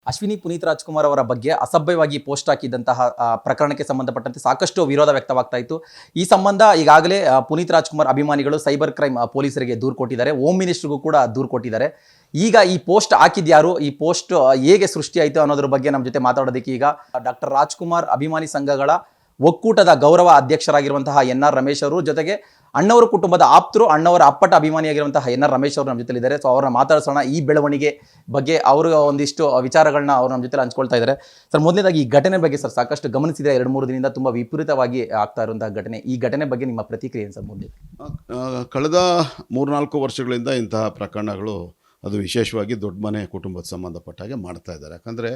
ಅಶ್ವಿನಿ ಪುನೀತ್ ರಾಜ್ಕುಮಾರ್ ಅವರ ಬಗ್ಗೆ ಅಸಭ್ಯವಾಗಿ ಪೋಸ್ಟ್ ಹಾಕಿದಂತಹ ಪ್ರಕರಣಕ್ಕೆ ಸಂಬಂಧಪಟ್ಟಂತೆ ಸಾಕಷ್ಟು ವಿರೋಧ ವ್ಯಕ್ತವಾಗ್ತಾ ಇತ್ತು. ಈ ಸಂಬಂಧ ಈಗಾಗಲೇ ಪುನೀತ್ ರಾಜ್ಕುಮಾರ್ ಅಭಿಮಾನಿಗಳು ಸೈಬರ್ ಕ್ರೈಮ್ ಪೊಲೀಸರಿಗೆ ದೂರು ಕೊಟ್ಟಿದ್ದಾರೆ. ಹೋಮ್ ಮಿನಿಸ್ಟರ್ಗೂ ಕೂಡ ದೂರು ಕೊಟ್ಟಿದ್ದಾರೆ. ಈಗ ಈ ಪೋಸ್ಟ್ ಹಾಕಿದ್ಯಾರು, ಈ ಪೋಸ್ಟ್ ಹೇಗೆ ಸೃಷ್ಟಿಯಾಯಿತು ಅನ್ನೋದ್ರ ಬಗ್ಗೆ ನಮ್ಮ ಜೊತೆ ಮಾತಾಡೋದಕ್ಕೆ ಈಗ ಡಾಕ್ಟರ್ ರಾಜ್ಕುಮಾರ್ ಅಭಿಮಾನಿ ಸಂಘಗಳ ಒಕ್ಕೂಟದ ಗೌರವ ಅಧ್ಯಕ್ಷರಾಗಿರುವಂತಹ ಎನ್.ಆರ್. ರಮೇಶ್ ಅವರು, ಜೊತೆಗೆ ಅಣ್ಣವರ ಕುಟುಂಬದ ಆಪ್ತರು, ಅಣ್ಣವರ ಅಪ್ಪಟ ಅಭಿಮಾನಿಯಾಗಿರುವಂತಹ ಎನ್.ಆರ್. ರಮೇಶ್ ಅವರು ನಮ್ಮ ಜೊತೆಲಿದ್ದಾರೆ. ಸೊ ಅವ್ರನ್ನ ಮಾತಾಡ್ಸೋಣ. ಈ ಬೆಳವಣಿಗೆ ಬಗ್ಗೆ ಅವರು ಒಂದಿಷ್ಟು ವಿಚಾರಗಳನ್ನ ಅವರು ನಮ್ಮ ಜೊತೆ ಹಂಚ್ಕೊಳ್ತಾ ಇದ್ದಾರೆ. ಸರ್, ಮೊದಲನೇದಾಗಿ ಈ ಘಟನೆ ಬಗ್ಗೆ ಸರ್ ಸಾಕಷ್ಟು ಗಮನಿಸಿದ್ರೆ 2-3 ದಿನದಿಂದ ತುಂಬಾ ವಿಪರೀತವಾಗಿ ಆಗ್ತಾ ಇರುವಂತಹ ಘಟನೆ. ಈ ಘಟನೆ ಬಗ್ಗೆ ನಿಮ್ಮ ಪ್ರತಿಕ್ರಿಯೆ ಏನು ಸರ್? ಮೊದಲು ಕಳೆದ 3-4 ವರ್ಷಗಳಿಂದ ಇಂತಹ ಪ್ರಕರಣಗಳು, ಅದು ವಿಶೇಷವಾಗಿ ದೊಡ್ಡ ಮನೆ ಕುಟುಂಬದ ಸಂಬಂಧಪಟ್ಟ ಹಾಗೆ ಮಾಡ್ತಾ ಇದ್ದಾರೆ. ಯಾಕಂದರೆ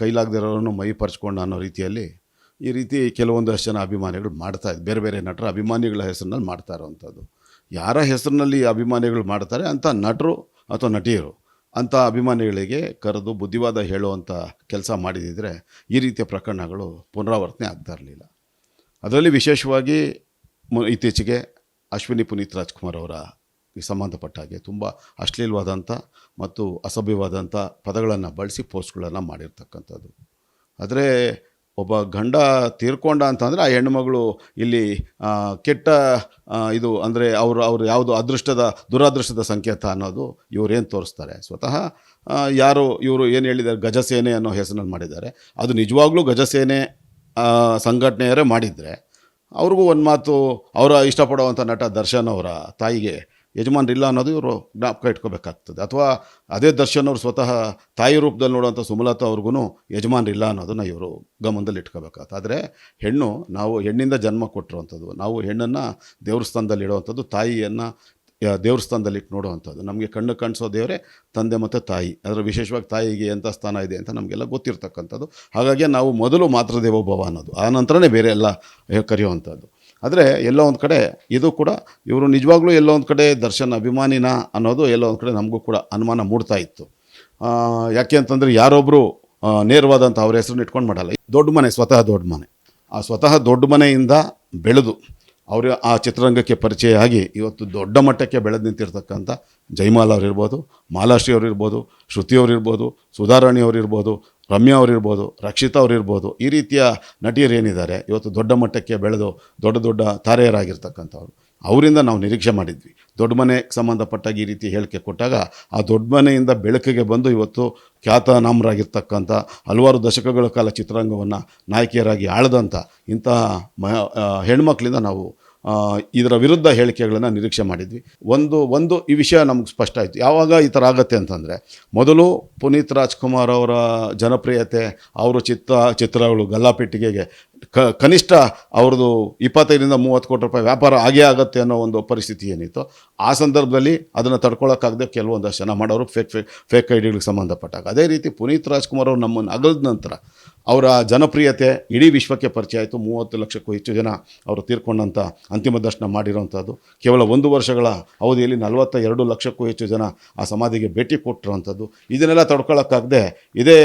ಕೈಲಾಗದಿರೋರನ್ನು ಮೈ ಪರ್ಚ್ಕೊಂಡು ಅನ್ನೋ ರೀತಿಯಲ್ಲಿ ಈ ರೀತಿ ಕೆಲವೊಂದಷ್ಟು ಜನ ಅಭಿಮಾನಿಗಳು ಮಾಡ್ತಾಯಿದ್ದು, ಬೇರೆ ಬೇರೆ ನಟರ ಅಭಿಮಾನಿಗಳ ಹೆಸರಿನಲ್ಲಿ ಮಾಡ್ತಾ ಇರೋವಂಥದ್ದು. ಯಾರ ಹೆಸರಿನಲ್ಲಿ ಅಭಿಮಾನಿಗಳು ಮಾಡ್ತಾರೆ ಅಂಥ ನಟರು ಅಥವಾ ನಟಿಯರು ಅಂಥ ಅಭಿಮಾನಿಗಳಿಗೆ ಕರೆದು ಬುದ್ಧಿವಾದ ಹೇಳುವಂಥ ಕೆಲಸ ಮಾಡಿದಿದ್ರೆ ಈ ರೀತಿಯ ಪ್ರಕರಣಗಳು ಪುನರಾವರ್ತನೆ ಆಗ್ತಾ ಇರಲಿಲ್ಲ. ಅದರಲ್ಲಿ ವಿಶೇಷವಾಗಿ ಇತ್ತೀಚೆಗೆ ಅಶ್ವಿನಿ ಪುನೀತ್ ರಾಜ್ಕುಮಾರ್ ಅವರ ಸಂಬಂಧಪಟ್ಟ ಹಾಗೆ ತುಂಬ ಅಶ್ಲೀಲವಾದಂಥ ಮತ್ತು ಅಸಭ್ಯವಾದಂಥ ಪದಗಳನ್ನು ಬಳಸಿ ಪೋಸ್ಟ್ಗಳನ್ನು ಮಾಡಿರ್ತಕ್ಕಂಥದ್ದು. ಆದರೆ ಒಬ್ಬ ಗಂಡ ತೀರ್ಕೊಂಡ ಅಂತಂದರೆ ಆ ಹೆಣ್ಣುಮಗಳು ಇಲ್ಲಿ ಕೆಟ್ಟ ಇದು ಅಂದರೆ ಅವರು ಯಾವುದು ದುರಾದೃಷ್ಟದ ಸಂಕೇತ ಅನ್ನೋದು ಇವರೇನು ತೋರಿಸ್ತಾರೆ. ಸ್ವತಃ ಇವರು ಏನು ಹೇಳಿದ್ದಾರೆ, ಗಜಸೇನೆ ಅನ್ನೋ ಹೆಸರಿನಲ್ಲಿ ಮಾಡಿದ್ದಾರೆ. ಅದು ನಿಜವಾಗ್ಲೂ ಗಜಸೇನೆ ಸಂಘಟನೆಯರೇ ಮಾಡಿದರೆ ಅವ್ರಿಗೂ ಒಂದು ಮಾತು, ಅವರ ಇಷ್ಟಪಡುವಂಥ ನಟ ದರ್ಶನ್ ಅವರ ತಾಯಿಗೆ ಯಜಮಾನ್ರಿಲ್ಲ ಅನ್ನೋದು ಇವರು ಜ್ಞಾಪಕ ಇಟ್ಕೋಬೇಕಾಗ್ತದೆ. ಅಥವಾ ಅದೇ ದರ್ಶನ್ ಅವರು ಸ್ವತಃ ತಾಯಿ ರೂಪದಲ್ಲಿ ನೋಡುವಂಥ ಸುಮಲತಾ ಅವ್ರಿಗೂ ಯಜಮಾನ್ರಿಲ್ಲ ಅನ್ನೋದನ್ನು ಇವರು ಗಮನದಲ್ಲಿ ಇಟ್ಕೋಬೇಕಾಗ್ತದೆ. ಆದರೆ ನಾವು ಹೆಣ್ಣಿಂದ ಜನ್ಮ ಕೊಟ್ಟಿರುವಂಥದ್ದು, ನಾವು ಹೆಣ್ಣನ್ನು ದೇವ್ರ ಸ್ಥಾನದಲ್ಲಿ ಇಡುವಂಥದ್ದು, ತಾಯಿಯನ್ನು ದೇವ್ರ ಸ್ಥಾನದಲ್ಲಿ ಇಟ್ಟು ನೋಡುವಂಥದ್ದು. ನಮಗೆ ಕಣ್ಣು ಕಾಣಿಸೋ ದೇವರೇ ತಂದೆ ಮತ್ತು ತಾಯಿ. ಅದರ ವಿಶೇಷವಾಗಿ ತಾಯಿಗೆ ಎಂಥ ಸ್ಥಾನ ಇದೆ ಅಂತ ನಮಗೆಲ್ಲ ಗೊತ್ತಿರ್ತಕ್ಕಂಥದ್ದು. ಹಾಗಾಗಿ ನಾವು ಮೊದಲು ಮಾತೃದೇವೋಭವ ಅನ್ನೋದು, ಆ ನಂತರನೇ ಬೇರೆ ಎಲ್ಲ ಕರೆಯುವಂಥದ್ದು. ಆದರೆ ಎಲ್ಲೋ ಒಂದು ಕಡೆ ಇದು ಕೂಡ ಇವರು ನಿಜವಾಗ್ಲೂ ಎಲ್ಲೋ ಒಂದು ಕಡೆ ದರ್ಶನ್ ಅಭಿಮಾನಿನ ಅನ್ನೋದು ಎಲ್ಲೋ ಒಂದು ಕಡೆ ನಮಗೂ ಕೂಡ ಅನುಮಾನ ಮೂಡ್ತಾ ಇತ್ತು. ಯಾಕೆ ಅಂತಂದರೆ ಯಾರೊಬ್ಬರು ನೇರವಾದಂಥ ಅವ್ರ ಹೆಸರನ್ನ ಇಟ್ಕೊಂಡು ಮಾಡಲ್ಲ. ದೊಡ್ಡ ಮನೆ, ಸ್ವತಃ ದೊಡ್ಡ ಮನೆ, ಆ ಸ್ವತಃ ದೊಡ್ಡ ಮನೆಯಿಂದ ಬೆಳೆದು ಅವರು ಆ ಚಿತ್ರರಂಗಕ್ಕೆ ಪರಿಚಯ ಆಗಿ ಇವತ್ತು ದೊಡ್ಡ ಮಟ್ಟಕ್ಕೆ ಬೆಳೆದು ನಿಂತಿರ್ತಕ್ಕಂಥ ಜೈಮಾಲ್ ಅವರಿರ್ಬೋದು, ಮಾಲಾಶ್ರೀ ಅವರಿರ್ಬೋದು, ಶ್ರುತಿ ಅವರಿರ್ಬೋದು, ಸುಧಾರಾಣಿ ಅವರಿರ್ಬೋದು, ರಮ್ಯಾ ಅವರಿರ್ಬೋದು, ರಕ್ಷಿತಾ ಅವರಿರ್ಬೋದು, ಈ ರೀತಿಯ ನಟಿಯರು ಏನಿದ್ದಾರೆ ಇವತ್ತು ದೊಡ್ಡ ಮಟ್ಟಕ್ಕೆ ಬೆಳೆದು ದೊಡ್ಡ ದೊಡ್ಡ ತಾರೆಯರಾಗಿರ್ತಕ್ಕಂಥವ್ರು, ಅವರಿಂದ ನಾವು ನಿರೀಕ್ಷೆ ಮಾಡಿದ್ವಿ. ದೊಡ್ಡ ಮನೆಗೆ ಸಂಬಂಧಪಟ್ಟಾಗ ಈ ರೀತಿ ಹೇಳಿಕೆ ಕೊಟ್ಟಾಗ ಆ ದೊಡ್ಡ ಮನೆಯಿಂದ ಬೆಳಕಿಗೆ ಬಂದು ಇವತ್ತು ಖ್ಯಾತನಾಮರಾಗಿರ್ತಕ್ಕಂಥ ಹಲವಾರು ದಶಕಗಳ ಕಾಲ ಚಿತ್ರರಂಗವನ್ನು ನಾಯಕಿಯರಾಗಿ ಆಳ್ದಂಥ ಇಂತಹ ಹೆಣ್ಮಕ್ಳಿಂದ ನಾವು ಇದರ ವಿರುದ್ಧ ಹೇಳಿಕೆಗಳನ್ನು ನಿರೀಕ್ಷೆ ಮಾಡಿದ್ವಿ. ಒಂದು ಈ ವಿಷಯ ನಮ್ಗೆ ಸ್ಪಷ್ಟ ಆಯಿತು. ಯಾವಾಗ ಈ ಥರ ಆಗತ್ತೆ ಅಂತಂದರೆ, ಮೊದಲು ಪುನೀತ್ ರಾಜ್ಕುಮಾರ್ ಅವರ ಜನಪ್ರಿಯತೆ, ಅವರು ಚಿತ್ರಗಳು ಗಲ್ಲಾಪೆಟ್ಟಿಗೆಗೆ ಕನಿಷ್ಠ ಅವ್ರದ್ದು 25-30 ಕೋಟಿ ರೂಪಾಯಿ ವ್ಯಾಪಾರ ಆಗೇ ಆಗುತ್ತೆ ಅನ್ನೋ ಒಂದು ಪರಿಸ್ಥಿತಿ ಏನಿತ್ತು. ಆ ಸಂದರ್ಭದಲ್ಲಿ ಅದನ್ನು ತಡ್ಕೊಳ್ಳೋಕ್ಕಾಗದೆ ಕೆಲವೊಂದಷ್ಟು ಜನ ಮಾಡೋರು ಫೇಕ್ ಐಡಿಗಳಿಗೆ ಸಂಬಂಧಪಟ್ಟಾಗ. ಅದೇ ರೀತಿ ಪುನೀತ್ ರಾಜ್ಕುಮಾರ್ ಅವರು ನಮ್ಮನ್ನು ಅಗಲಿದ ನಂತರ ಅವರ ಜನಪ್ರಿಯತೆ ಇಡೀ ವಿಶ್ವಕ್ಕೆ ಪರಿಚಯ ಆಯಿತು. 30 ಲಕ್ಷಕ್ಕೂ ಹೆಚ್ಚು ಜನ ಅವರು ತೀರ್ಕೊಂಡಂಥ ಅಂತಿಮ ದರ್ಶನ ಮಾಡಿರೋವಂಥದ್ದು. ಕೇವಲ 1 ವರ್ಷಗಳ ಅವಧಿಯಲ್ಲಿ 42 ಲಕ್ಷಕ್ಕೂ ಹೆಚ್ಚು ಜನ ಆ ಸಮಾಧಿಗೆ ಭೇಟಿ ಕೊಟ್ಟಿರೋವಂಥದ್ದು. ಇದನ್ನೆಲ್ಲ ತಡ್ಕೊಳ್ಳೋಕ್ಕಾಗದೆ ಇದೇ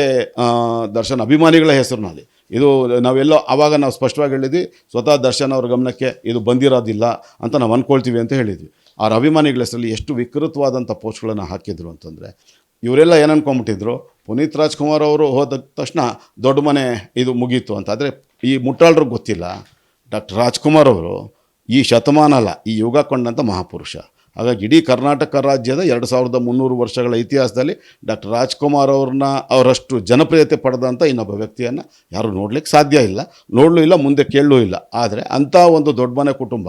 ದರ್ಶನ್ ಅಭಿಮಾನಿಗಳ ಹೆಸರಿನಲ್ಲಿ ಇದು ನಾವೆಲ್ಲೋ ಆವಾಗ ನಾವು ಸ್ಪಷ್ಟವಾಗಿ ಹೇಳಿದ್ವಿ, ಸ್ವತಃ ದರ್ಶನ್ ಅವ್ರ ಗಮನಕ್ಕೆ ಇದು ಬಂದಿರೋದಿಲ್ಲ ಅಂತ ನಾವು ಅಂದ್ಕೊಳ್ತೀವಿ ಅಂತ ಹೇಳಿದ್ವಿ. ಅವ್ರ ಅಭಿಮಾನಿಗಳ ಹೆಸರಲ್ಲಿ ಎಷ್ಟು ವಿಕೃತವಾದಂಥ ಪೋಸ್ಟ್ಗಳನ್ನು ಹಾಕಿದ್ರು ಅಂತಂದರೆ, ಇವರೆಲ್ಲ ಏನು ಅಂದ್ಕೊಂಬಿಟ್ಟಿದ್ರು, ಪುನೀತ್ ರಾಜ್ಕುಮಾರ್ ಅವರು ಹೋದ ತಕ್ಷಣ ದೊಡ್ಡ ಮನೆ ಇದು ಮುಗೀತು ಅಂತ. ಆದರೆ ಈ ಮುಟ್ಟಾಳ್ರಿಗೆ ಗೊತ್ತಿಲ್ಲ, ಡಾಕ್ಟರ್ ರಾಜ್ಕುಮಾರ್ ಅವರು ಈ ಶತಮಾನ ಅಲ್ಲ, ಈ ಯುಗ ಕೊಂಡಂಥ ಮಹಾಪುರುಷ. ಹಾಗಾಗಿ ಇಡೀ ಕರ್ನಾಟಕ ರಾಜ್ಯದ 2300 ವರ್ಷಗಳ ಇತಿಹಾಸದಲ್ಲಿ ಡಾಕ್ಟರ್ ರಾಜ್ಕುಮಾರ್ ಅವರಷ್ಟು ಜನಪ್ರಿಯತೆ ಪಡೆದಂಥ ಇನ್ನೊಬ್ಬ ವ್ಯಕ್ತಿಯನ್ನು ಯಾರೂ ನೋಡಲಿಕ್ಕೆ ಸಾಧ್ಯ ಇಲ್ಲ, ನೋಡಲೂ ಇಲ್ಲ, ಮುಂದೆ ಕೇಳಲೂ ಇಲ್ಲ. ಆದರೆ ಅಂಥ ಒಂದು ದೊಡ್ಡ ಮನೆ ಕುಟುಂಬ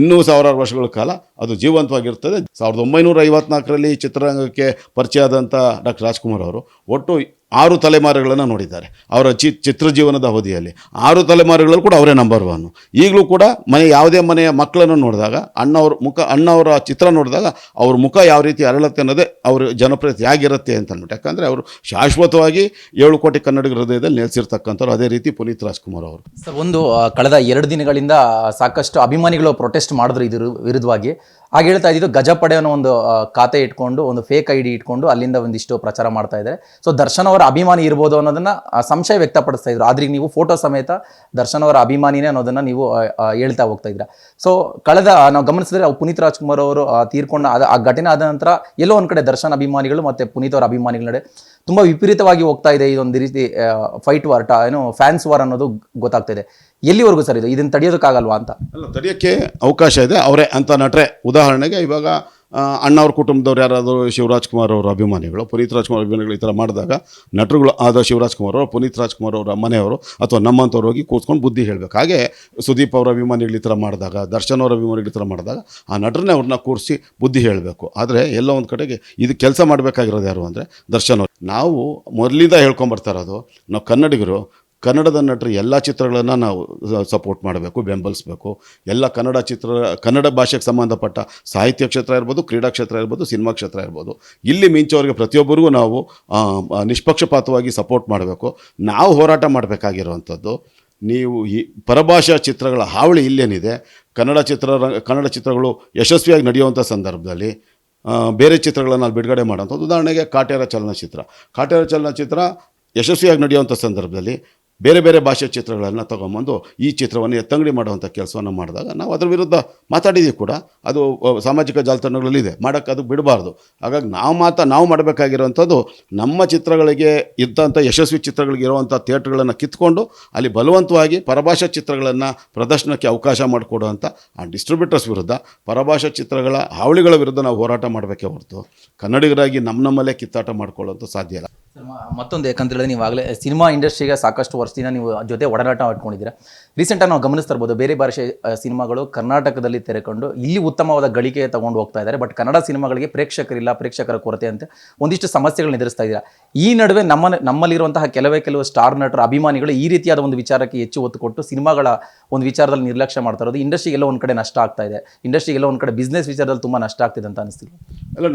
ಇನ್ನೂ ಸಾವಿರಾರು ವರ್ಷಗಳ ಕಾಲ ಅದು ಜೀವಂತವಾಗಿರ್ತದೆ. 1954ರಲ್ಲಿ ಚಿತ್ರರಂಗಕ್ಕೆ ಪರಿಚಯ ಆದಂಥ ಡಾಕ್ಟರ್ ರಾಜ್ಕುಮಾರ್ ಅವರು ಒಟ್ಟು 6 ತಲೆಮಾರುಗಳನ್ನು ನೋಡಿದ್ದಾರೆ. ಅವರ ಚಿತ್ರಜೀವನದ ಅವಧಿಯಲ್ಲಿ 6 ತಲೆಮಾರುಗಳಲ್ಲಿ ಕೂಡ ಅವರೇ ನಂಬರ್ 1. ಈಗಲೂ ಕೂಡ ಯಾವುದೇ ಮನೆಯ ಮಕ್ಕಳನ್ನು ನೋಡಿದಾಗ ಅಣ್ಣವರ ಚಿತ್ರ ನೋಡಿದಾಗ ಅವ್ರ ಮುಖ ಯಾವ ರೀತಿ ಅರಳುತ್ತೆ ಅನ್ನೋದೇ ಅವ್ರ ಜನಪ್ರಿಯತೆ ಹೇಗಿರುತ್ತೆ ಅಂತ ಅಂದ್ಬಿಟ್ಟು. ಯಾಕಂದರೆ ಅವರು ಶಾಶ್ವತವಾಗಿ 7 ಕೋಟಿ ಕನ್ನಡಿಗರ ಹೃದಯದಲ್ಲಿ ನೆಲೆಸಿರ್ತಕ್ಕಂಥವ್ರು. ಅದೇ ರೀತಿ ಪುನೀತ್ ರಾಜ್ಕುಮಾರ್ ಅವರು. ಸರ್, ಕಳೆದ 2 ದಿನಗಳಿಂದ ಸಾಕಷ್ಟು ಅಭಿಮಾನಿಗಳು ಪ್ರೊಟೆಸ್ಟ್ ಮಾಡಿದ್ರು ಇದ್ರ ವಿರುದ್ಧವಾಗಿ. ಹಾಗೆ ಹೇಳ್ತಾ ಇದ್ದಿದ್ದು ಗಜಪಡೆ ಅನ್ನೋ ಒಂದು ಖಾತೆ ಇಟ್ಕೊಂಡು, ಒಂದು ಫೇಕ್ ಐಡಿ ಇಟ್ಕೊಂಡು ಅಲ್ಲಿಂದ ಒಂದಿಷ್ಟು ಪ್ರಚಾರ ಮಾಡ್ತಾ ಇದ್ದಾರೆ. ಸೊ ದರ್ಶನ್ ಅವರ ಅಭಿಮಾನಿ ಇರ್ಬೋದು ಅನ್ನೋದನ್ನ ಸಂಶಯ ವ್ಯಕ್ತಪಡಿಸ್ತಾ ಇದ್ರು. ಆದ್ರೆ ನೀವು ಫೋಟೋ ಸಮೇತ ದರ್ಶನ್ ಅವರ ಅಭಿಮಾನಿನೇ ಅನ್ನೋದನ್ನ ನೀವು ಹೇಳ್ತಾ ಹೋಗ್ತಾ ಇದ್ರ. ಸೊ ನಾವು ಗಮನಿಸಿದ್ರೆ ಪುನೀತ್ ರಾಜ್ಕುಮಾರ್ ಅವರು ತೀರ್ಕೊಂಡ ಆ ಘಟನೆ ಆದ ನಂತರ ಎಲ್ಲೋ ಒಂದ್ ಕಡೆ ದರ್ಶನ್ ಅಭಿಮಾನಿಗಳು ಮತ್ತೆ ಪುನೀತ್ ಅವರ ಅಭಿಮಾನಿಗಳ ನಡೆ ತುಂಬ ವಿಪರೀತವಾಗಿ ಹೋಗ್ತಾ ಇದೆ ಇದೊಂದು ರೀತಿ ಫೈಟ್ ವಾರ್ ಏನು ಫ್ಯಾನ್ಸ್ ವಾರ್ ಅನ್ನೋದು ಗೊತ್ತಾಗ್ತಾ ಇದೆ. ಎಲ್ಲಿವರೆಗೂ ಸರ್ ಇದನ್ನು ತಡೆಯೋದಕ್ಕಾಗಲ್ವಾ ಅಂತ? ಅಲ್ಲ, ತಡೆಯೋಕ್ಕೆ ಅವಕಾಶ ಇದೆ. ಅವರೇ ಅಂತ ನಟರೆ, ಉದಾಹರಣೆಗೆ ಇವಾಗ ಅಣ್ಣವ್ರ ಕುಟುಂಬದವ್ರು ಯಾರಾದರೂ ಶಿವರಾಜ್ ಕುಮಾರ್ ಅವರ ಅಭಿಮಾನಿಗಳು, ಪುನೀತ್ ರಾಜ್ಕುಮಾರ್ ಅಭಿಮಾನಿಗಳು ಈ ಥರ ಮಾಡಿದಾಗ ನಟರುಗಳು ಆದ ಶಿವರಾಜ್ ಕುಮಾರ್ ಅವರು, ಪುನೀತ್ ರಾಜ್ಕುಮಾರ್ ಅವರ ಮನೆಯವರು ಅಥವಾ ನಮ್ಮಂಥವ್ರು ಹೋಗಿ ಕೂತ್ಕೊಂಡು ಬುದ್ಧಿ ಹೇಳಬೇಕು. ಹಾಗೆ ಸುದೀಪ್ ಅವರ ಅಭಿಮಾನಿಗಳು ಈ ಥರ ಮಾಡಿದಾಗ, ದರ್ಶನ್ ಅವರ ಅಭಿಮಾನಿಗಳು ಈ ಥರ ಮಾಡಿದಾಗ ಆ ನಟರನ್ನೇ ಅವ್ರನ್ನ ಕೂರಿಸಿ ಬುದ್ಧಿ ಹೇಳಬೇಕು. ಆದರೆ ಎಲ್ಲ ಒಂದು ಕಡೆಗೆ ಇದು ಕೆಲಸ ಮಾಡಬೇಕಾಗಿರೋದು ಯಾರು ಅಂದರೆ ದರ್ಶನ್ ಅವರು. ನಾವು ಮೊದಲಿಂದ ಹೇಳ್ಕೊಂಬರ್ತಾ ಇರೋದು, ನಾವು ಕನ್ನಡಿಗರು ಕನ್ನಡದ ನಟರು ಎಲ್ಲ ಚಿತ್ರಗಳನ್ನು ನಾವು ಸಪೋರ್ಟ್ ಮಾಡಬೇಕು, ಬೆಂಬಲಿಸಬೇಕು. ಎಲ್ಲ ಕನ್ನಡ ಭಾಷೆಗೆ ಸಂಬಂಧಪಟ್ಟ ಸಾಹಿತ್ಯ ಕ್ಷೇತ್ರ ಇರ್ಬೋದು, ಕ್ರೀಡಾ ಕ್ಷೇತ್ರ ಇರ್ಬೋದು, ಸಿನಿಮಾ ಕ್ಷೇತ್ರ ಇರ್ಬೋದು, ಇಲ್ಲಿ ಮಿಂಚೋರಿಗೆ ಪ್ರತಿಯೊಬ್ಬರಿಗೂ ನಾವು ನಿಷ್ಪಕ್ಷಪಾತವಾಗಿ ಸಪೋರ್ಟ್ ಮಾಡಬೇಕು. ನಾವು ಹೋರಾಟ ಮಾಡಬೇಕಾಗಿರುವಂಥದ್ದು, ನೀವು ಈ ಪರಭಾಷಾ ಚಿತ್ರಗಳ ಹಾವಳಿ ಇಲ್ಲೇನಿದೆ, ಕನ್ನಡ ಚಿತ್ರಗಳು ಯಶಸ್ವಿಯಾಗಿ ನಡೆಯುವಂಥ ಸಂದರ್ಭದಲ್ಲಿ ಬೇರೆ ಚಿತ್ರಗಳನ್ನು ಬಿಡುಗಡೆ ಮಾಡೋಂಥದ್ದು. ಉದಾಹರಣೆಗೆ ಕಾಟೇರ ಚಲನಚಿತ್ರ ಯಶಸ್ವಿಯಾಗಿ ನಡೆಯುವಂಥ ಸಂದರ್ಭದಲ್ಲಿ ಬೇರೆ ಬೇರೆ ಭಾಷೆ ಚಿತ್ರಗಳನ್ನು ತೊಗೊಂಬಂದು ಈ ಚಿತ್ರವನ್ನು ಎತ್ತಂಗಡಿ ಮಾಡುವಂಥ ಕೆಲಸವನ್ನು ಮಾಡಿದಾಗ ನಾವು ಅದರ ವಿರುದ್ಧ ಮಾತಾಡಿದ್ದೀವಿ ಕೂಡ. ಅದು ಸಾಮಾಜಿಕ ಜಾಲತಾಣಗಳಲ್ಲಿದೆ, ಮಾಡೋಕ್ಕೆ ಅದು ಬಿಡಬಾರ್ದು. ಹಾಗಾಗಿ ನಾವು ಮಾಡಬೇಕಾಗಿರುವಂಥದ್ದು, ನಮ್ಮ ಚಿತ್ರಗಳಿಗೆ ಇದ್ದಂಥ ಯಶಸ್ವಿ ಚಿತ್ರಗಳಿಗೆ ಇರುವಂಥ ಥಿಯೇಟ್ರ್ಗಳನ್ನು ಕಿತ್ಕೊಂಡು ಅಲ್ಲಿ ಬಲವಂತವಾಗಿ ಪರಭಾಷಾ ಚಿತ್ರಗಳನ್ನು ಪ್ರದರ್ಶನಕ್ಕೆ ಅವಕಾಶ ಮಾಡಿಕೊಡುವಂಥ ಆ ಡಿಸ್ಟ್ರಿಬ್ಯೂಟರ್ಸ್ ವಿರುದ್ಧ, ಪರಭಾಷಾ ಚಿತ್ರಗಳ ಹಾವಳಿಗಳ ವಿರುದ್ಧ ನಾವು ಹೋರಾಟ ಮಾಡಬೇಕೇ ಹೊರತು ಕನ್ನಡಿಗರಾಗಿ ನಮ್ಮಲ್ಲೇ ಕಿತ್ತಾಟ ಮಾಡ್ಕೊಳ್ಳೋಂಥ ಸಾಧ್ಯ ಇಲ್ಲ. ಮತ್ತೊಂದು ಯಾಕಂತೇಳಿದ್ರೆ, ನೀವಾಗಲೇ ಸಿನಿಮಾ ಇಂಡಸ್ಟ್ರಿಗೆ ಸಾಕಷ್ಟು ವರ್ಷದಿಂದ ನೀವು ಜೊತೆ ಒಡನಾಟ ಇಟ್ಕೊಂಡಿದ್ದೀರಾ. ರೀಸೆಂಟಾಗಿ ನಾವು ಗಮನಿಸ್ತಾ ಇರ್ಬೋದು, ಬೇರೆ ಭಾಷೆ ಸಿನಿಮಾಗಳು ಕರ್ನಾಟಕದಲ್ಲಿ ತೆರೆಕೊಂಡು ಇಲ್ಲಿ ಉತ್ತಮವಾದ ಗಳಿಕೆ ತಗೊಂಡು ಹೋಗ್ತಾ ಇದ್ದಾರೆ. ಬಟ್ ಕನ್ನಡ ಸಿನಿಮಾಗಳಿಗೆ ಪ್ರೇಕ್ಷಕರಿಲ್ಲ, ಪ್ರೇಕ್ಷಕರ ಕೊರತೆ ಅಂತ ಒಂದಿಷ್ಟು ಸಮಸ್ಯೆಗಳನ್ನ ಎದುರಿಸ್ತಾ ಇದ್ದೀರಾ. ಈ ನಡುವೆ ನಮ್ಮಲ್ಲಿರುವಂತಹ ಕೆಲವು ಸ್ಟಾರ್ ನಟರ ಅಭಿಮಾನಿಗಳು ಈ ರೀತಿಯಾದ ಒಂದು ವಿಚಾರಕ್ಕೆ ಹೆಚ್ಚು ಒತ್ತು ಕೊಟ್ಟು ಸಿನಿಮಾಗಳ ಒಂದು ವಿಚಾರದಲ್ಲಿ ನಿರ್ಲಕ್ಷ್ಯ ಮಾಡ್ತಾ ಇರೋದು ಇಂಡಸ್ಟ್ರಿಗೆಲ್ಲ ಒಂದು ಕಡೆ ನಷ್ಟ ಆಗ್ತಾ ಇದೆ. ಇಂಡಸ್ಟ್ರಿಗೆಲ್ಲ ಒಂದು ಕಡೆ ಬಿಸ್ನೆಸ್ ವಿಚಾರದಲ್ಲಿ ತುಂಬ ನಷ್ಟ ಆಗ್ತಿದೆ ಅಂತ ಅನಿಸ್ತಿಲ್ಲ? ಅಲ್ಲ,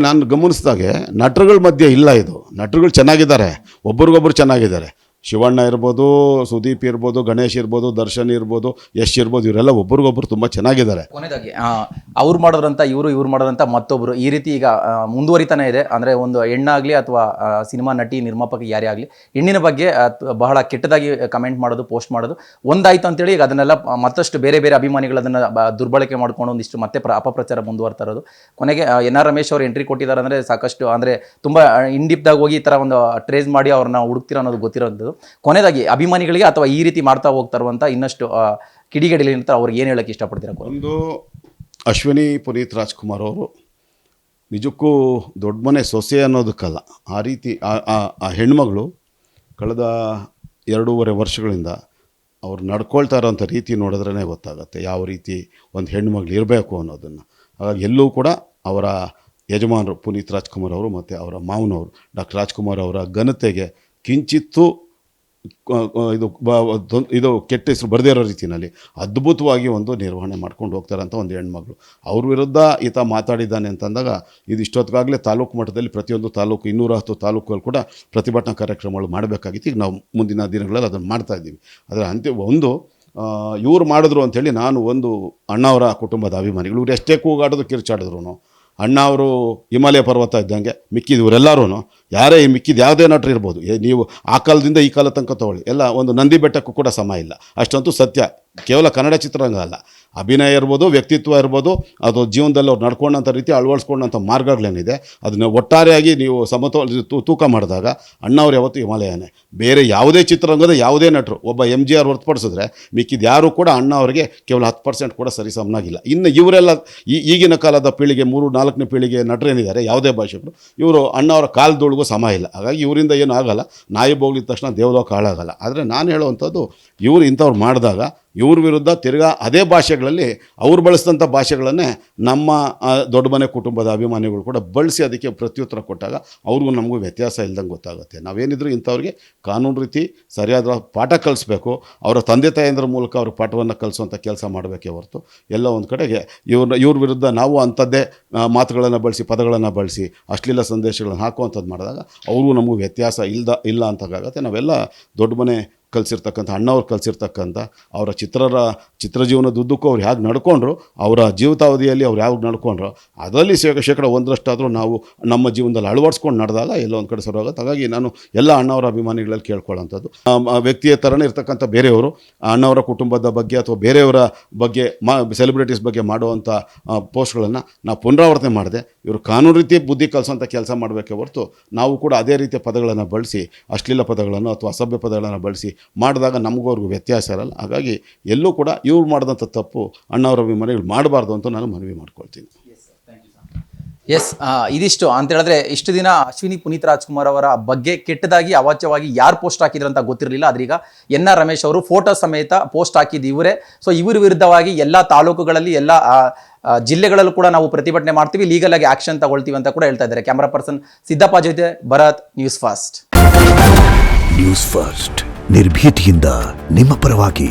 ನಾನು ಗಮನಿಸಿದಾಗೆ ನಟರುಗಳ ಮಧ್ಯೆ ಇಲ್ಲ ಇದು. ನಟರುಗಳು ಚೆನ್ನಾಗಿದ್ದಾರೆ, ಒಬ್ರಿಗೊಬ್ರು ಚೆನ್ನಾಗಿದ್ದಾರೆ. ಶಿವಣ್ಣ ಇರ್ಬೋದು, ಸುದೀಪ್ ಇರ್ಬೋದು, ಗಣೇಶ್ ಇರ್ಬೋದು, ದರ್ಶನ್ ಇರ್ಬೋದು, ಯಶ್ ಇರ್ಬೋದು, ಇವರೆಲ್ಲ ಒಬ್ರಿಗೊಬ್ರು ತುಂಬ ಚೆನ್ನಾಗಿದ್ದಾರೆ. ಕೊನೆಯದಾಗಿ ಅವ್ರು ಮಾಡೋದ್ರಂತ ಇವ್ರು ಮಾಡೋದಂತ ಮತ್ತೊಬ್ಬರು ಈ ರೀತಿ ಈಗ ಮುಂದುವರಿತಾನೆ ಇದೆ. ಅಂದರೆ ಒಂದು ಹೆಣ್ಣಾಗಲಿ ಅಥವಾ ಸಿನಿಮಾ ನಟಿ ನಿರ್ಮಾಪಕ ಯಾರೇ ಆಗಲಿ ಹೆಣ್ಣಿನ ಬಗ್ಗೆ ಬಹಳ ಕೆಟ್ಟದಾಗಿ ಕಮೆಂಟ್ ಮಾಡೋದು, ಪೋಸ್ಟ್ ಮಾಡೋದು ಒಂದಾಯಿತು ಅಂತೇಳಿ ಈಗ ಅದನ್ನೆಲ್ಲ ಮತ್ತಷ್ಟು ಬೇರೆ ಬೇರೆ ಅಭಿಮಾನಿಗಳು ಅದನ್ನು ದುರ್ಬಳಕೆ ಮಾಡ್ಕೊಂಡು ಒಂದಿಷ್ಟು ಮತ್ತೆ ಅಪಪ್ರಚಾರ ಮುಂದುವರ್ತಾ ಇರೋದು. ಕೊನೆಗೆ NR ರಮೇಶ್ ಅವರು ಎಂಟ್ರಿ ಕೊಟ್ಟಿದ್ದಾರೆ ಅಂದರೆ ಸಾಕಷ್ಟು, ಅಂದರೆ ತುಂಬ ಇಂಡಿಪ್ದಾಗಿ ಹೋಗಿ ಈ ಥರ ಒಂದು ಟ್ರೇಸ್ ಮಾಡಿ ಅವ್ರನ್ನ ಹುಡುಕ್ತಿರೋ ಅನ್ನೋದು ಗೊತ್ತಿರೋದು. ಕೊನೆಯದಾಗಿ ಅಭಿಮಾನಿಗಳಿಗೆ ಅಥವಾ ಈ ರೀತಿ ಮಾಡ್ತಾ ಹೋಗ್ತಾ ಇರುವಂಥ ಇನ್ನಷ್ಟು ಕಿಡಿಗೇಡಿಲಿ ಅಂತ ಅವ್ರಿಗೆ ಏನು ಹೇಳೋಕ್ಕೆ ಇಷ್ಟಪಡ್ತೀರಾ? ಒಂದು ಅಶ್ವಿನಿ ಪುನೀತ್ ರಾಜ್ಕುಮಾರ್ ಅವರು ನಿಜಕ್ಕೂ ದೊಡ್ಡ ಮನೆ ಸೊಸೆ ಅನ್ನೋದಕ್ಕಲ್ಲ, ಆ ರೀತಿ ಆ ಹೆಣ್ಮಗಳು ಕಳೆದ 2.5 ವರ್ಷಗಳಿಂದ ಅವ್ರು ನಡ್ಕೊಳ್ತಾ ಇರೋಂಥ ರೀತಿ ನೋಡಿದ್ರೇ ಗೊತ್ತಾಗುತ್ತೆ ಯಾವ ರೀತಿ ಒಂದು ಹೆಣ್ಮಗಳು ಇರಬೇಕು ಅನ್ನೋದನ್ನು. ಹಾಗಾಗಿ ಎಲ್ಲೂ ಕೂಡ ಅವರ ಯಜಮಾನರು ಪುನೀತ್ ರಾಜ್ಕುಮಾರ್ ಅವರು ಮತ್ತು ಅವರ ಮಾವನವರು ಡಾಕ್ಟರ್ ರಾಜ್ಕುಮಾರ್ ಅವರ ಘನತೆಗೆ ಕಿಂಚಿತ್ತೂ ಇದು ಕೆಟ್ಟ ಹೆಸರು ಬರದೇ ಇರೋ ರೀತಿಯಲ್ಲಿ ಅದ್ಭುತವಾಗಿ ಒಂದು ನಿರ್ವಹಣೆ ಮಾಡ್ಕೊಂಡು ಹೋಗ್ತಾರಂಥ ಒಂದು ಹೆಣ್ಮಗಳು. ಅವ್ರ ವಿರುದ್ಧ ಈತ ಮಾತಾಡಿದ್ದಾನೆ ಅಂತಂದಾಗ ಇದು ಇಷ್ಟೊತ್ತಿಗಾಗಲೇ ತಾಲೂಕು ಮಟ್ಟದಲ್ಲಿ ಪ್ರತಿಯೊಂದು ತಾಲೂಕು 210 ತಾಲೂಕುಗಳು ಕೂಡ ಪ್ರತಿಭಟನಾ ಕಾರ್ಯಕ್ರಮಗಳು ಮಾಡಬೇಕಾಗಿತ್ತು. ಈಗ ನಾವು ಮುಂದಿನ ದಿನಗಳಲ್ಲಿ ಅದನ್ನು ಮಾಡ್ತಾಯಿದ್ದೀವಿ. ಅದರ ಇವ್ರು ಮಾಡಿದ್ರು ಅಂಥೇಳಿ ನಾನು ಒಂದು ಅಣ್ಣವರ ಕುಟುಂಬದ ಅಭಿಮಾನಿಗಳು, ಇವ್ರು ಎಷ್ಟೇ ಕೂಗಾಡೋದು ಕಿರ್ಚಾಡಿದ್ರು, ಅಣ್ಣ ಅವರು ಹಿಮಾಲಯ ಪರ್ವತ ಇದ್ದಂಗೆ ಮಿಕ್ಕಿದ ಇವರೆಲ್ಲರೂ ಯಾರೇ ಮಿಕ್ಕಿದ ಯಾವುದೇ ನಟರು ಇರ್ಬೋದು, ನೀವು ಆ ಕಾಲದಿಂದ ಈ ಕಾಲ ತನಕ ತೊಗೊಳ್ಳಿ, ಎಲ್ಲ ಒಂದು ನಂದಿ ಬೆಟ್ಟಕ್ಕೂ ಕೂಡ ಸಮ ಇಲ್ಲ. ಅಷ್ಟಂತೂ ಸತ್ಯ. ಕೇವಲ ಕನ್ನಡ ಚಿತ್ರರಂಗ ಅಲ್ಲ, ಅಭಿನಯ ಇರ್ಬೋದು, ವ್ಯಕ್ತಿತ್ವ ಇರ್ಬೋದು, ಅದು ಜೀವನದಲ್ಲಿ ಅವ್ರು ನಡ್ಕೊಂಡಂಥ ರೀತಿ ಅಳವಡಿಸ್ಕೊಂಡಂಥ ಮಾರ್ಗಗಳೇನಿದೆ ಅದನ್ನು ಒಟ್ಟಾರೆಯಾಗಿ ನೀವು ತೂಕ ಮಾಡಿದಾಗ ಅಣ್ಣವ್ರು ಯಾವತ್ತು ಹಿಮಾಲಯನೇ. ಬೇರೆ ಯಾವುದೇ ಚಿತ್ರರಂಗದ ಯಾವುದೇ ನಟರು ಒಬ್ಬ MGR ಹೊರತುಪಡಿಸಿದ್ರೆ ಮಿಕ್ಕಿದ ಯಾರೂ ಕೂಡ ಅಣ್ಣ ಅವರಿಗೆ ಕೇವಲ 10% ಕೂಡ ಸರಿಸಮನಾಗಿಲ್ಲ. ಇನ್ನು ಇವರೆಲ್ಲ ಈಗಿನ ಕಾಲದ ಪೀಳಿಗೆ 3-4ನೇ ಪೀಳಿಗೆ ನಟರೇನಿದ್ದಾರೆ ಯಾವುದೇ ಭಾಷೆಗಳು, ಇವರು ಅಣ್ಣವರ ಕಾಲದೊಳಗೂ ಸಮ ಇಲ್ಲ. ಹಾಗಾಗಿ ಇವರಿಂದ ಏನೂ ಆಗಲ್ಲ, ನಾಯಿ ಬೋಗ್ಲಿದ ತಕ್ಷಣ ದೇವಲೋಕ ಹಾಳಾಗಲ್ಲ. ಆದರೆ ನಾನು ಹೇಳುವಂಥದ್ದು, ಇವರು ಇಂಥವ್ರು ಮಾಡಿದಾಗ ಇವ್ರ ವಿರುದ್ಧ ತಿರ್ಗಾ ಅದೇ ಭಾಷೆಗಳಲ್ಲಿ ಅವ್ರು ಬಳಸಿದಂಥ ಭಾಷೆಗಳನ್ನೇ ನಮ್ಮ ದೊಡ್ಡ ಮನೆ ಕುಟುಂಬದ ಅಭಿಮಾನಿಗಳು ಕೂಡ ಬಳಸಿ ಅದಕ್ಕೆ ಪ್ರತ್ಯುತ್ತರ ಕೊಟ್ಟಾಗ ಅವ್ರಿಗೂ ನಮಗೂ ವ್ಯತ್ಯಾಸ ಇಲ್ದಂಗೆ ಗೊತ್ತಾಗುತ್ತೆ. ನಾವೇನಿದ್ರು ಇಂಥವ್ರಿಗೆ ಕಾನೂನು ರೀತಿ ಸರಿಯಾದ ಪಾಠ ಕಲಿಸ್ಬೇಕು, ಅವರ ತಂದೆ ತಾಯಂದ್ರ ಮೂಲಕ ಅವ್ರ ಪಾಠವನ್ನು ಕಲಿಸುವಂಥ ಕೆಲಸ ಮಾಡಬೇಕೇ ಹೊರತು ಎಲ್ಲ ಒಂದು ಕಡೆಗೆ ಇವ್ರ ವಿರುದ್ಧ ನಾವು ಅಂಥದ್ದೇ ಮಾತುಗಳನ್ನು ಬಳಸಿ, ಪದಗಳನ್ನು ಬಳಸಿ, ಅಶ್ಲೀಲ ಸಂದೇಶಗಳನ್ನು ಹಾಕುವಂಥದ್ದು ಮಾಡಿದಾಗ ಅವ್ರಿಗೂ ನಮಗೂ ವ್ಯತ್ಯಾಸ ಇಲ್ಲ ಅಂತಾಗುತ್ತೆ. ನಾವೆಲ್ಲ ದೊಡ್ಡ ಮನೆ ಕಲಿಸಿರ್ತಕ್ಕಂಥ ಅಣ್ಣವ್ರು ಕಲಿಸಿರ್ತಕ್ಕಂಥ ಅವರ ಚಿತ್ರಜೀವನದುದ್ದಕ್ಕೂ ಅವ್ರು ಹೇಗೆ ನಡ್ಕೊಂಡ್ರು, ಅವರ ಜೀವಿತಾವಧಿಯಲ್ಲಿ ಅವ್ರು ಯಾವಾಗ ನಡ್ಕೊಂಡ್ರು ಅದರಲ್ಲಿ ಶೇಕಡ 1% ನಾವು ನಮ್ಮ ಜೀವನದಲ್ಲಿ ಅಳವಡಿಸ್ಕೊಂಡು ನಡೆದಾಗ ಎಲ್ಲೋ ಒಂದು ಕಡೆ ಸರೋಗುತ್ತೆ. ಹಾಗಾಗಿ ನಾನು ಎಲ್ಲ ಅಣ್ಣವರ ಅಭಿಮಾನಿಗಳಲ್ಲಿ ಕೇಳ್ಕೊಳ್ಳೋಂಥದ್ದು, ವ್ಯಕ್ತಿಯ ಥರನೇ ಇರ್ತಕ್ಕಂಥ ಬೇರೆಯವರು ಅಣ್ಣವರ ಕುಟುಂಬದ ಬಗ್ಗೆ ಅಥವಾ ಬೇರೆಯವರ ಬಗ್ಗೆ ಸೆಲೆಬ್ರಿಟೀಸ್ ಬಗ್ಗೆ ಮಾಡುವಂಥ ಪೋಸ್ಟ್ಗಳನ್ನು ನಾವು ಪುನರಾವರ್ತನೆ ಮಾಡಿದೆ. ಇವರು ಕಾನೂನು ರೀತಿ ಬುದ್ಧಿ ಕಲಿಸೋಂಥ ಕೆಲಸ ಮಾಡಬೇಕೇ ಹೊರತು ನಾವು ಕೂಡ ಅದೇ ರೀತಿಯ ಪದಗಳನ್ನು ಬಳಸಿ ಅಶ್ಲೀಲ ಪದಗಳನ್ನು ಅಥವಾ ಅಸಭ್ಯ ಪದಗಳನ್ನು ಬಳಸಿ ಮಾಡಿದಾಗ ನಮಗೂ ಅವ್ರಿಗೂ ವ್ಯತ್ಯಾಸ ಇರಲ್ಲ. ಹಾಗಾಗಿ ಎಲ್ಲೂ ಕೂಡ ಇವ್ರು ಮಾಡಿದಂಥ ತಪ್ಪು ಅಣ್ಣವರ ಅಭಿಮಾನಿಗಳು ಮಾಡಬಾರ್ದು ಅಂತ ನಾನು ಮನವಿ ಮಾಡ್ಕೊಳ್ತೀನಿ. ಎಸ್, ಇದಿಷ್ಟು ಅಂತ ಹೇಳಿದ್ರೆ ಇಷ್ಟು ದಿನ ಅಶ್ವಿನಿ ಪುನೀತ್ ರಾಜ್ಕುಮಾರ್ ಅವರ ಬಗ್ಗೆ ಕೆಟ್ಟದಾಗಿ ಅವಾಚ್ಯವಾಗಿ ಯಾರು ಪೋಸ್ಟ್ ಹಾಕಿದ್ರು ಅಂತ ಗೊತ್ತಿರಲಿಲ್ಲ. ಆದ್ರೀಗ ಎನ್.ಆರ್. ರಮೇಶ್ ಅವರು ಫೋಟೋ ಸಮೇತ ಪೋಸ್ಟ್ ಹಾಕಿದ್ದು ಇವರೇ. ಸೊ ಇವರ ವಿರುದ್ಧವಾಗಿ ಎಲ್ಲ ತಾಲೂಕುಗಳಲ್ಲಿ ಎಲ್ಲ ಜಿಲ್ಲೆಗಳಲ್ಲೂ ಕೂಡ ನಾವು ಪ್ರತಿಭಟನೆ ಮಾಡ್ತೀವಿ, ಲೀಗಲ್ ಆಗಿ ಆಕ್ಷನ್ ತಗೊಳ್ತೀವಿ ಅಂತ ಕೂಡ ಹೇಳ್ತಾ ಇದ್ದಾರೆ. ಕ್ಯಾಮರಾ ಪರ್ಸನ್ ಸಿದ್ದಪ್ಪ ಜೊತೆ Bharat, News First. News First ನಿರ್ಭೀತಿಯಿಂದ ನಿಮ್ಮ ಪರವಾಗಿ.